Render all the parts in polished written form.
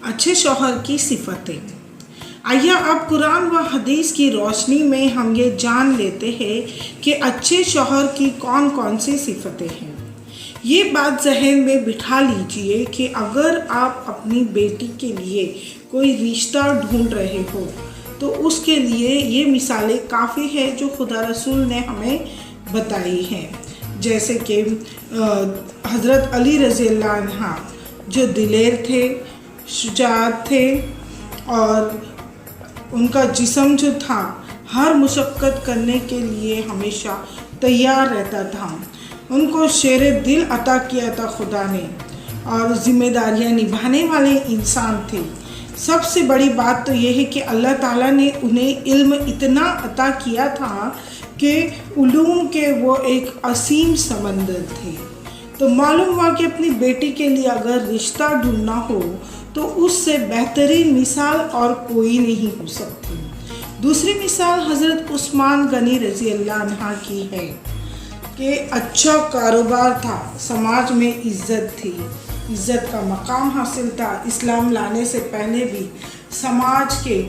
अच्छे शौहर की सिफतें। आइए अब कुरान व हदीस की रोशनी में हम ये जान लेते हैं कि अच्छे शौहर की कौन कौन सी सिफतें हैं। ये बात जहन में बिठा लीजिए कि अगर आप अपनी बेटी के लिए कोई रिश्ता ढूंढ रहे हो तो उसके लिए ये मिसालें काफ़ी हैं जो खुदा रसूल ने हमें बताई हैं। जैसे कि हज़रत अली रज़ी अल्लाह अन्हा जो दिलेर थे, शुजाअत थे और उनका जिस्म जो था हर मुशक्क़त करने के लिए हमेशा तैयार रहता था। उनको शेर दिल अता किया था खुदा ने और ज़िम्मेदारियां निभाने वाले इंसान थे। सबसे बड़ी बात तो यह है कि अल्लाह ताला ने उन्हें इल्म इतना अता किया था कि उलूम के वो एक असीम समंदर थे। तो मालूम हुआ कि अपनी बेटी के लिए अगर रिश्ता ढूंढना हो तो उससे बेहतरीन मिसाल और कोई नहीं हो सकती। दूसरी मिसाल हज़रत उस्मान गनी रज़ी अल्लाह अन्हा की है कि अच्छा कारोबार था, समाज में इज़्ज़त थी, इज़्ज़त का मकाम हासिल था। इस्लाम लाने से पहले भी समाज के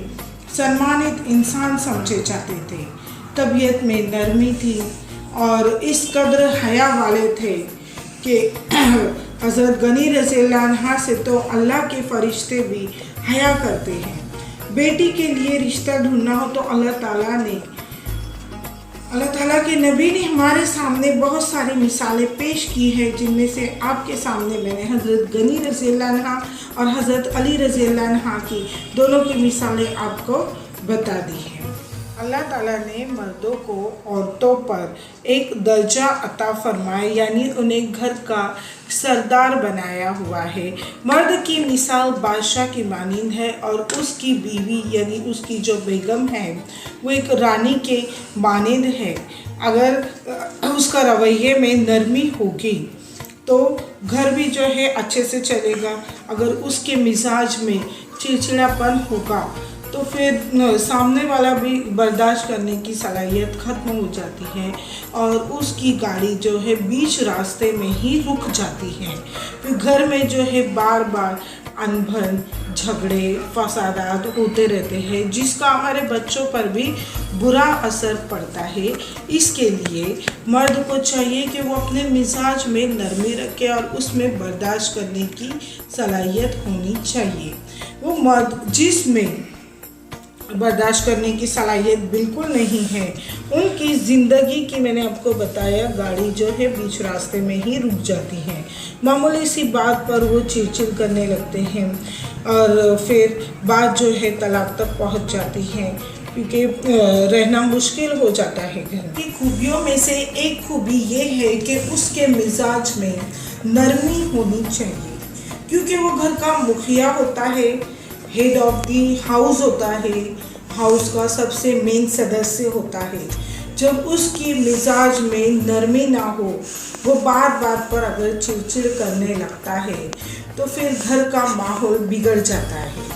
सम्मानित इंसान समझे जाते थे। तबीयत में नरमी थी और इस कदर हया वाले थे कि हज़रत गनी रज़ी अल्लाह अन्हा से तो अल्लाह के फरिश्ते भी हया करते हैं। बेटी के लिए रिश्ता ढूंढना हो तो अल्लाह ताला के नबी ने हमारे सामने बहुत सारी मिसालें पेश की है, जिनमें से आपके सामने मैंने हज़रत गनी रज़ी अल्लाह अन्हा और हज़रत अली रज़ी अल्लाह अन्हा की दोनों की मिसालें आपको बता दी हैं। अल्लाह ताला ने मर्दों को औरतों पर एक दर्जा अता फरमाया, यानी उन्हें घर का सरदार बनाया हुआ है। मर्द की मिसाल बादशाह की मानिंद है और उसकी बीवी यानी उसकी जो बेगम है वो एक रानी के मानिंद है। अगर उसका रवैये में नरमी होगी तो घर भी जो है अच्छे से चलेगा। अगर उसके मिजाज में चिड़चिड़ापन होगा तो फिर सामने वाला भी बर्दाश्त करने की सलाहियत ख़त्म हो जाती है और उसकी गाड़ी जो है बीच रास्ते में ही रुक जाती है। फिर घर में जो है बार बार अनबन, झगड़े, फसादात होते रहते हैं, जिसका हमारे बच्चों पर भी बुरा असर पड़ता है। इसके लिए मर्द को चाहिए कि वो अपने मिजाज में नरमी रखे और उसमें बर्दाश्त करने की सलाहियत होनी चाहिए। वो मर्द जिसमें बर्दाश्त करने की सलाहियत बिल्कुल नहीं है, उनकी ज़िंदगी की मैंने आपको बताया गाड़ी जो है बीच रास्ते में ही रुक जाती है। मामूली सी बात पर वो चिड़चिड़ करने लगते हैं और फिर बात जो है तलाक तक पहुंच जाती है, क्योंकि रहना मुश्किल हो जाता है। घर की खूबियों में से एक खूबी ये है कि उसके मिजाज में नरमी होनी चाहिए, क्योंकि वो घर का मुखिया होता है, हेड ऑफ दी हाउस होता है, हाउस का सबसे मेन सदस्य होता है। जब उसकी मिजाज में नरमी ना हो, वो बात बात पर अगर चिड़चिड़ करने लगता है तो फिर घर का माहौल बिगड़ जाता है।